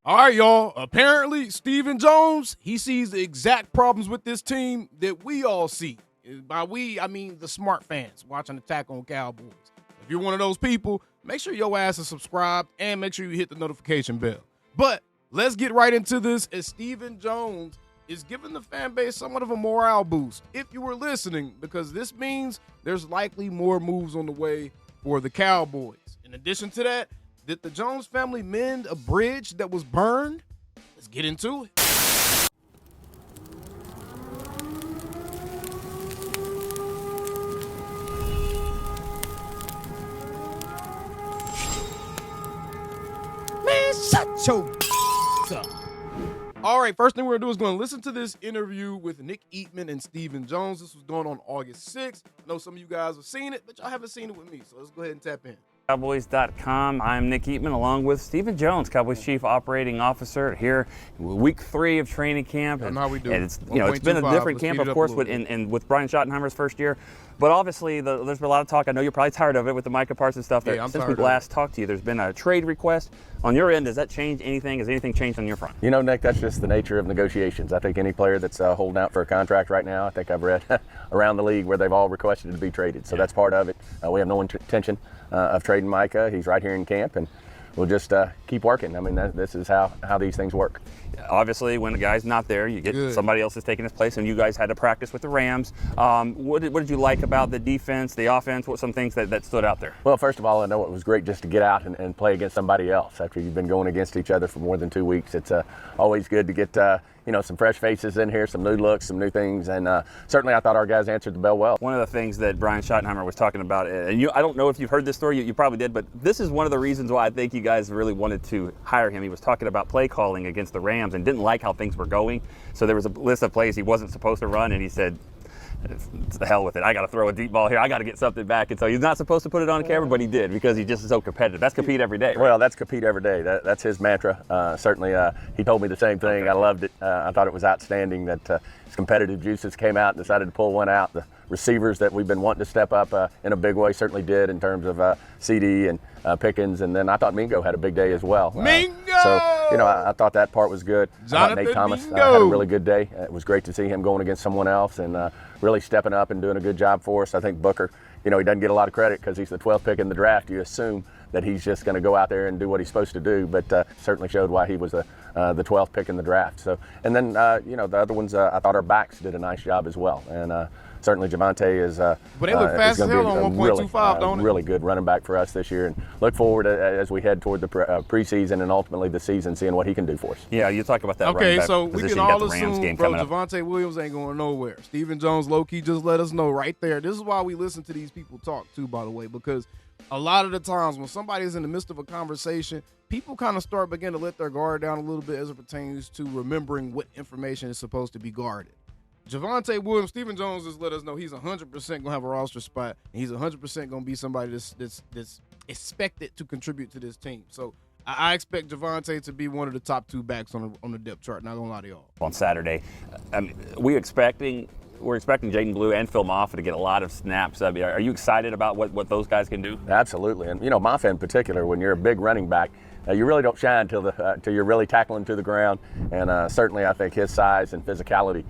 All right, y'all. Apparently, Stephen Jones, he sees the exact problems with this team that we all see. By we, I mean the smart fans watching Attack on Cowboys. If you're one of those people, make sure your ass is subscribed and make sure you hit the notification bell. But let's get right into this as Stephen Jones is giving the fan base somewhat of a morale boost, if you were listening, because this means there's likely more moves on the way for the Cowboys. In addition to that, did the Jones family mend a bridge that was burned? Let's get into it. Man, shut your up. All right, first thing we're going to do is going to listen to this interview with Nick Eatman and Stephen Jones. This was going on August 6th. I know some of you guys have seen it, but y'all haven't seen it with me, so let's go ahead and tap in. Cowboys.com. I'm Nick Eatman along with Stephen Jones, Cowboys Chief Operating Officer, here week 3 of training camp. And how we do. And it's been a different camp, of course, with Brian Schottenheimer's first year. But obviously, there's been a lot of talk. I know you're probably tired of it with the Micah Parsons stuff. Yeah, Since we last talked to you, there's been a trade request. On your end, does that change anything? Has anything changed on your front? You know, Nick, that's just the nature of negotiations. I think any player that's holding out for a contract right now, I think I've read around the league where they've all requested to be traded. So that's part of it. We have no intention of trading Micah. He's right here in camp, and we'll just keep working. I mean, this is how these things work. Obviously, when a guy's not there, you get somebody else is taking his place, and you guys had to practice with the Rams. What did you like about the defense, the offense? What some things that stood out there? Well, first of all, I know it was great just to get out and play against somebody else after you've been going against each other for more than 2 weeks. It's always good to get some fresh faces in here, some new looks, some new things, and certainly I thought our guys answered the bell well. One of the things that Brian Schottenheimer was talking about, and I don't know if you've heard this story, you probably did, but this is one of the reasons why I think you guys really wanted to hire him. He was talking about play calling against the Rams and didn't like how things were going. So there was a list of plays he wasn't supposed to run, and he said, the hell with it. I got to throw a deep ball here. I got to get something back. And so he's not supposed to put it on camera, but he did because he's just so competitive. That's compete every day. Right? Well, that's compete every day. That's his mantra. Certainly, he told me the same thing. I loved it. I thought it was outstanding that his competitive juices came out and decided to pull one out. The receivers that we've been wanting to step up in a big way certainly did in terms of CD and Pickens. And then I thought Mingo had a big day as well. Mingo! So, I thought that part was good. I thought Nate Thomas had a really good day. It was great to see him going against someone else and really stepping up and doing a good job for us. I think Booker, he doesn't get a lot of credit because he's the 12th pick in the draft. You assume that he's just going to go out there and do what he's supposed to do, but certainly showed why he was the 12th pick in the draft. So, and then, the other ones, I thought our backs did a nice job as well. And certainly Javonte is but they look fast as hell on 1.25, don't they? Really good running back for us this year, and look forward as we head toward the preseason and ultimately the season, seeing what he can do for us. Yeah, you talk about that. Okay, so we can all assume, bro, Javonte Williams ain't going nowhere. Stephen Jones, low-key, just let us know right there. This is why we listen to these people talk too, by the way, because a lot of the times when somebody's in the midst of a conversation, people kind of begin to let their guard down a little bit as it pertains to remembering what information is supposed to be guarded. Javonte Williams, Stephen Jones just let us know he's 100% going to have a roster spot, and he's 100% going to be somebody that's expected to contribute to this team. So I expect Javonte to be one of the top 2 backs on the depth chart, not going to lie to y'all. On Saturday, we're expecting Jaden Blue and Phil Moffitt to get a lot of snaps. Are you excited about what those guys can do? Absolutely. And, Moffitt in particular, when you're a big running back, you really don't shine till you're really tackling to the ground. And certainly I think his size and physicality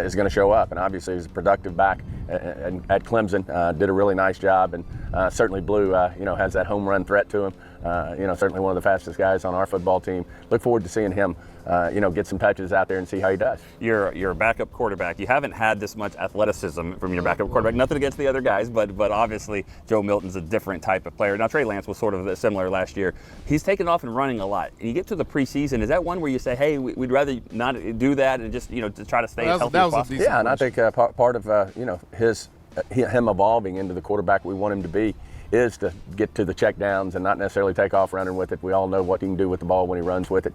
is going to show up. And obviously he's a productive back at Clemson, did a really nice job. And certainly Blue, has that home run threat to him. Certainly one of the fastest guys on our football team. Look forward to seeing him, get some touches out there and see how he does. You're a backup quarterback. You haven't had this much athleticism from your backup quarterback. Nothing against the other guys, but obviously Joe Milton's a different type of player. Now Trey Lance was sort of similar last year. He's taken off and running a lot. And you get to the preseason, is that one where you say, hey, we'd rather not do that and just to try to stay as healthy as possible? Yeah, and I think part of him evolving into the quarterback we want him to be is to get to the check downs and not necessarily take off running with it. We all know what he can do with the ball when he runs with it.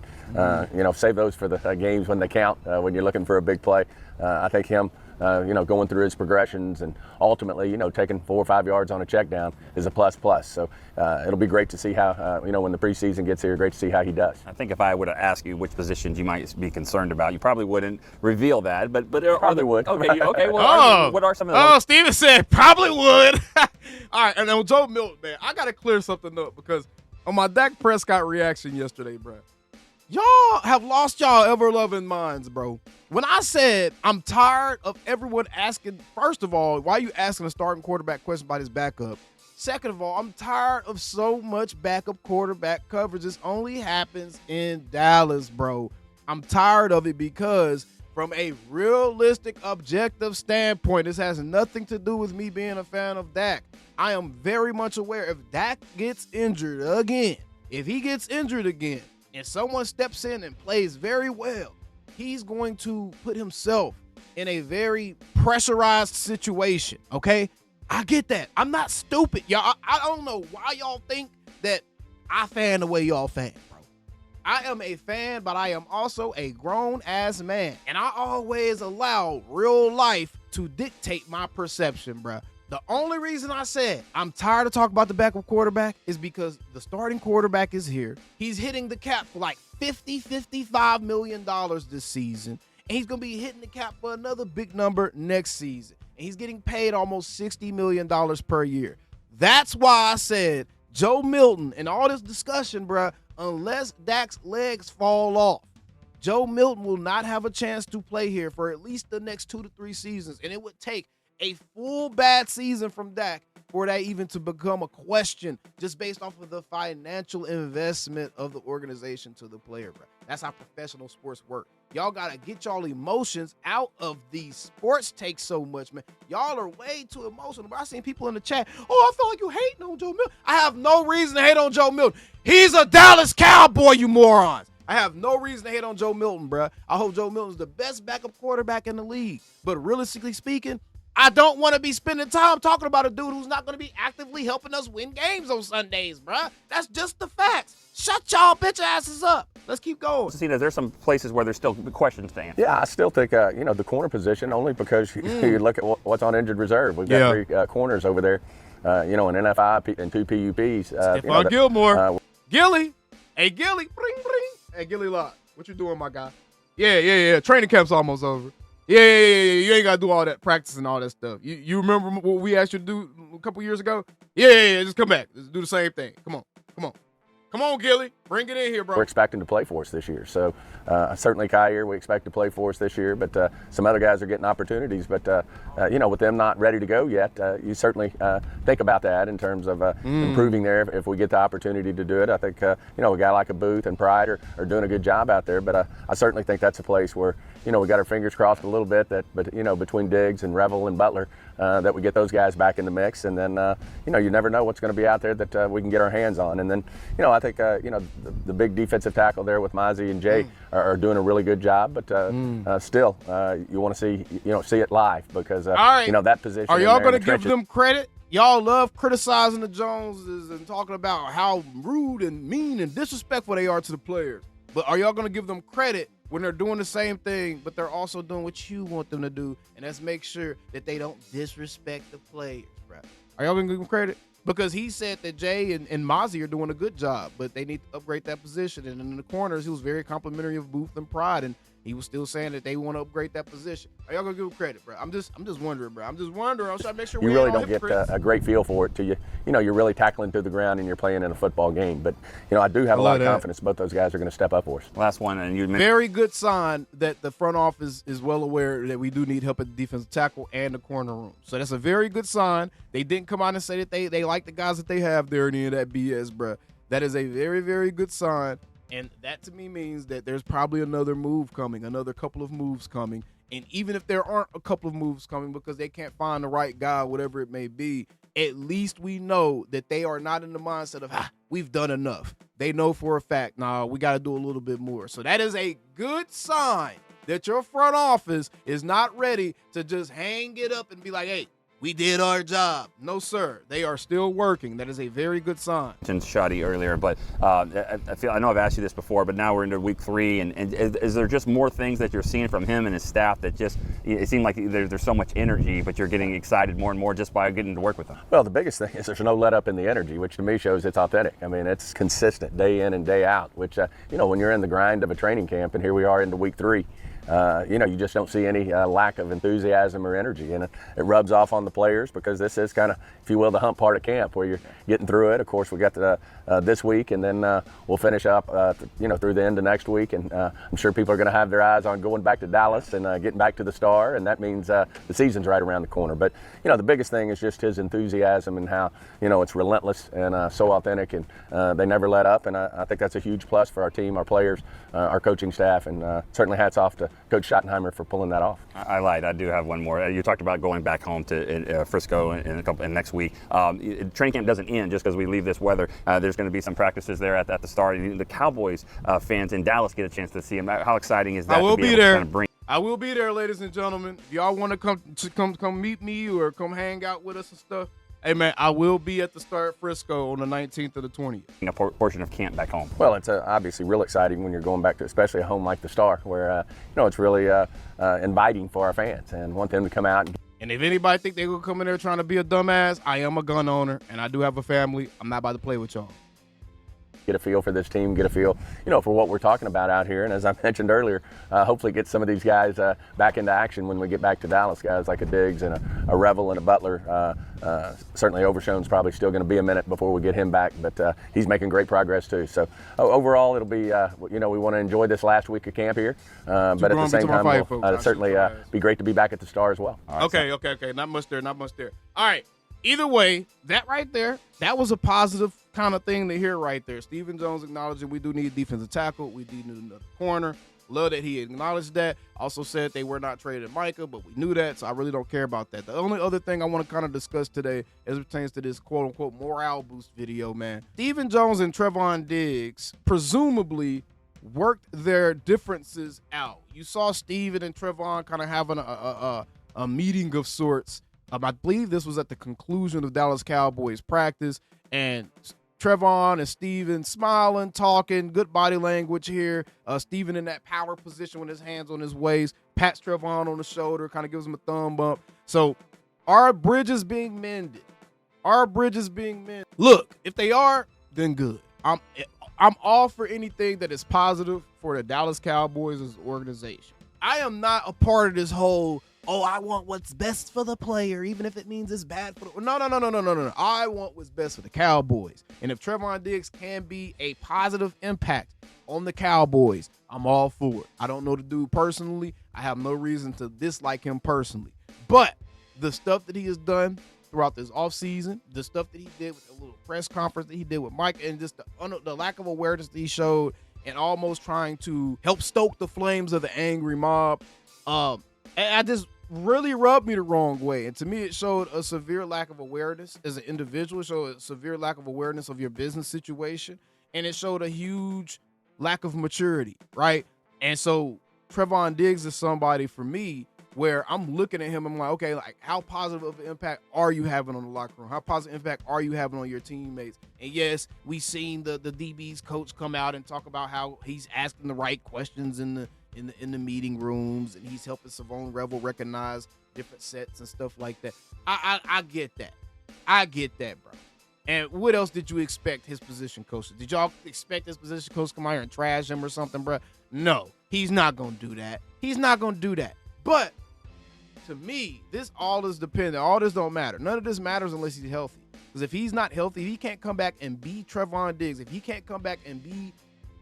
Save those for the games when they count, when you're looking for a big play. I think him going through his progressions and ultimately, taking 4 or 5 yards on a check down is a plus. So it'll be great to see how, when the preseason gets here, great to see how he does. I think if I were to ask you which positions you might be concerned about, you probably wouldn't reveal that, but probably would. Okay. Well, what are some of those? Oh, Steven said probably would. All right, and then Joe Milton, man, I got to clear something up because on my Dak Prescott reaction yesterday, bro, Y'all have lost y'all ever-loving minds, bro. When I said I'm tired of everyone asking, first of all, why are you asking a starting quarterback question about his backup? Second of all, I'm tired of so much backup quarterback coverage. This only happens in Dallas, bro. I'm tired of it because from a realistic, objective standpoint, this has nothing to do with me being a fan of Dak. I am very much aware if Dak gets injured again, and someone steps in and plays very well, he's going to put himself in a very pressurized situation, okay? I get that. I'm not stupid, y'all. I don't know why y'all think that I fan the way y'all fan, bro. I am a fan, but I am also a grown-ass man, and I always allow real life to dictate my perception, bro. The only reason I said I'm tired of talking about the backup quarterback is because the starting quarterback is here. He's hitting the cap for like $55 million this season, and he's going to be hitting the cap for another big number next season. And he's getting paid almost $60 million per year. That's why I said Joe Milton and all this discussion, bruh, unless Dak's legs fall off, Joe Milton will not have a chance to play here for at least the next 2 to 3 seasons. And it would take a full bad season from Dak for that even to become a question just based off of the financial investment of the organization to the player, bro. That's how professional sports work. Y'all got to get y'all emotions out of these sports takes so much, man. Y'all are way too emotional. Bro, I seen people in the chat, I feel like you hating on Joe Milton. I have no reason to hate on Joe Milton. He's a Dallas Cowboy, you morons. I have no reason to hate on Joe Milton, bro. I hope Joe Milton's the best backup quarterback in the league. But realistically speaking, I don't want to be spending time talking about a dude who's not going to be actively helping us win games on Sundays, bruh. That's just the facts. Shut y'all bitch asses up. Let's keep going. See, there's some places where there's still questions to answer. Yeah, I still think, the corner position, only because you look at what's on injured reserve. We've got 3 corners over there, an NFI and 2 PUPs. Stephon Gilmore. Gilly. Hey, Gilly. Bring, bring. Hey, Gilly Lott. What you doing, my guy? Yeah. Training camp's almost over. Yeah. You ain't got to do all that practice and all that stuff. You remember what we asked you to do a couple years ago? Yeah. Just come back. Just do the same thing. Come on. Come on, Gilly. Bring it in here, bro. We're expecting to play for us this year. So certainly Kyer, we expect to play for us this year. But some other guys are getting opportunities. But, with them not ready to go yet, you certainly think about that in terms of improving there if we get the opportunity to do it. I think, a guy like a Booth and Pride are doing a good job out there. But I certainly think that's a place where, we got our fingers crossed a little bit between Diggs and Revel and Butler, that we get those guys back in the mix. And then, you never know what's going to be out there that we can get our hands on. And then, I think, the big defensive tackle there with Mozzie and Jay are doing a really good job. But still, you want to see it live because, that position. Are y'all going to give them credit? Y'all love criticizing the Joneses and talking about how rude and mean and disrespectful they are to the players. But are y'all going to give them credit when they're doing the same thing, but they're also doing what you want them to do, and that's make sure that they don't disrespect the players, bro? Are y'all going to give them credit? Because he said that Jay and Mozzie are doing a good job, but they need to upgrade that position. And in the corners, he was very complimentary of Booth and Pride, and he was still saying that they want to upgrade that position. Are y'all gonna give him credit, bro? I'm just wondering, bro. I'm trying to make sure you really don't get a great feel for it till you're really tackling to the ground and you're playing in a football game. But I do have a lot of confidence both those guys are going to step up for us. Last one, and you very good sign that the front office is well aware that we do need help at the defensive tackle and the corner room. So that's a very good sign. They didn't come out and say that they like the guys that they have there and any of that BS, bro. That is a very, very good sign. And that to me means that there's probably another couple of moves coming. And even if there aren't a couple of moves coming because they can't find the right guy, whatever it may be, at least we know that they are not in the mindset of, we've done enough. They know for a fact, we got to do a little bit more. So that is a good sign that your front office is not ready to just hang it up and be like, hey, we did our job. No, sir. They are still working. That is a very good sign. I mentioned Shoddy earlier, but I know I've asked you this before, but now we're into week 3, and is there just more things that you're seeing from him and his staff that just it seems like there's so much energy, but you're getting excited more and more just by getting to work with them? Well, the biggest thing is there's no let up in the energy, which to me shows it's authentic. I mean, it's consistent day in and day out, which when you're in the grind of a training camp, and here we are into week 3. you just don't see any lack of enthusiasm or energy, and it rubs off on the players because this is kind of, if you will, the hump part of camp where you're getting through it. Of course, we got this week, and then we'll finish up, through the end of next week, and I'm sure people are going to have their eyes on going back to Dallas and getting back to the Star, and that means the season's right around the corner. But the biggest thing is just his enthusiasm and how it's relentless and so authentic, and they never let up, and I think that's a huge plus for our team, our players, our coaching staff, and certainly hats off to Coach Schottenheimer for pulling that off. I lied. I do have one more. You talked about going back home to Frisco in next week. Training camp doesn't end just because we leave this weather. There's going to be some practices there at the start. The Cowboys fans in Dallas get a chance to see him. How exciting is that? I will to be able there. To kind of bring I will be there, ladies and gentlemen. If y'all want to come meet me or come hang out with us and stuff, hey, man, I will be at the Start Frisco on the 19th or the 20th. a portion of camp back home. Well, it's obviously real exciting when you're going back to, especially a home like the Star, where it's really inviting for our fans and want them to come out. And if anybody think they're going to come in there trying to be a dumbass, I am a gun owner, and I do have a family. I'm not about to play with y'all. Get a feel for this team, get a feel, for what we're talking about out here. And as I mentioned earlier, hopefully get some of these guys back into action when we get back to Dallas. Guys like a Diggs and a Revel and a Butler. Certainly Overshone's probably still going to be a minute before we get him back, but he's making great progress too. So overall, it'll be, we want to enjoy this last week of camp here. But at the same time, it'll certainly be great to be back at the Star as well. Right, okay. Not much there. All right. Either way, that right there, that was a positive kind of thing to hear right there. Stephen Jones acknowledging we do need a defensive tackle. We do need another corner. Love that he acknowledged that. Also said they were not traded Micah, but we knew that, so I really don't care about that. The only other thing I want to kind of discuss today as it pertains to this quote-unquote morale boost video, man. Stephen Jones and Trevon Diggs presumably worked their differences out. You saw Stephen and Trevon kind of having a meeting of sorts. I believe this was at the conclusion of Dallas Cowboys practice, and Trevon and Steven smiling, talking, good body language here. Steven in that power position with his hands on his waist, pats Trevon on the shoulder, kind of gives him a thumb bump. So our bridges being mended. Look, if they are, then good. I'm all for anything that is positive for the Dallas Cowboys as an organization. I am not a part of this whole, I want what's best for the player, even if it means it's bad for the... No. I want what's best for the Cowboys. And if Trevon Diggs can be a positive impact on the Cowboys, I'm all for it. I don't know the dude personally. I have no reason to dislike him personally. But the stuff that he has done throughout this offseason, the stuff that he did with the little press conference that he did with Mike, and just the lack of awareness that he showed and almost trying to help stoke the flames of the angry mob, I just really rubbed me the wrong way. And to me, it showed a severe lack of awareness as an individual. It showed a severe lack of awareness of your business situation. And it showed a huge lack of maturity, right? And so Trevon Diggs is somebody for me where I'm looking at him, I'm like, okay, like how positive of an impact are you having on the locker room? How positive impact are you having on your teammates? And yes, we've seen the DB's coach come out and talk about how he's asking the right questions in the meeting rooms, and he's helping Savone Revel recognize different sets and stuff like that. I get that. I get that, bro. And what else did you expect his position coach? Did y'all expect his position coach to come out here and trash him or something, bro? No, he's not going to do that. But to me, this all is dependent. All this don't matter. None of this matters unless he's healthy. Because if he's not healthy, if he can't come back and be Trevon Diggs, if he can't come back and be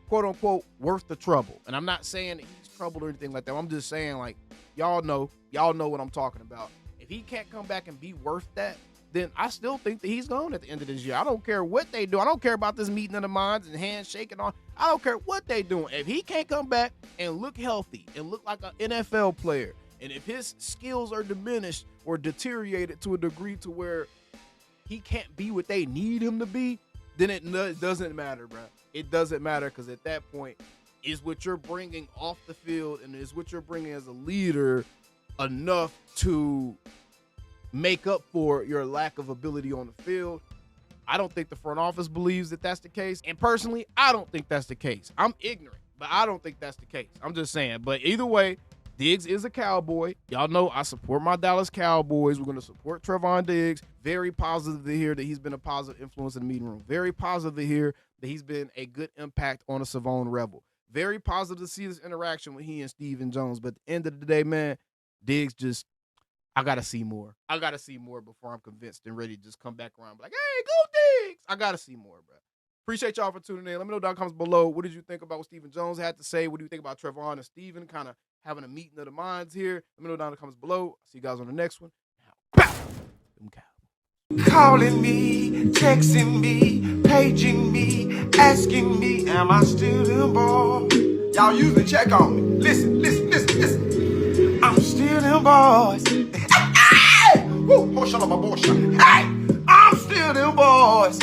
quote-unquote worth the trouble. And I'm not saying that he's troubled or anything like that. I'm just saying, like, y'all know what I'm talking about. If he can't come back and be worth that, then I still think that he's gone at the end of this year. I don't care what they do. I don't care about this meeting of the minds and handshaking on. I don't care what they doing. If he can't come back and look healthy and look like an NFL player, and if his skills are diminished or deteriorated to a degree to where he can't be what they need him to be, then it doesn't matter, bro. It doesn't matter, because at that point, is what you're bringing off the field and is what you're bringing as a leader enough to make up for your lack of ability on the field? I don't think the front office believes that that's the case. And personally, I don't think that's the case. I'm ignorant, but I don't think that's the case. I'm just saying. But either way, Diggs is a Cowboy. Y'all know I support my Dallas Cowboys. We're going to support Trevon Diggs. Very positive to hear that he's been a positive influence in the meeting room. Very positive to hear that he's been a good impact on a Savone Revel. very positive to see this interaction with he and Stephen Jones. But at the end of the day, man, Diggs just, I got to see more. I got to see more before I'm convinced and ready to just come back around. Like, hey, go Diggs. I got to see more, bro. Appreciate y'all for tuning in. Let me know down in the comments below. What did you think about what Stephen Jones had to say? What do you think about Trevon and Stephen kind of having a meeting of the minds here? Let me know down in the comments below. I'll see you guys on the next one. Now, pow! Them Cowboys. Calling me, texting me, paging me, asking me, am I still them boys? Y'all usually check on me. Listen. I'm still them boys. Hey! Woo! Oh, shut up, my boy. Hey! I'm still them boys.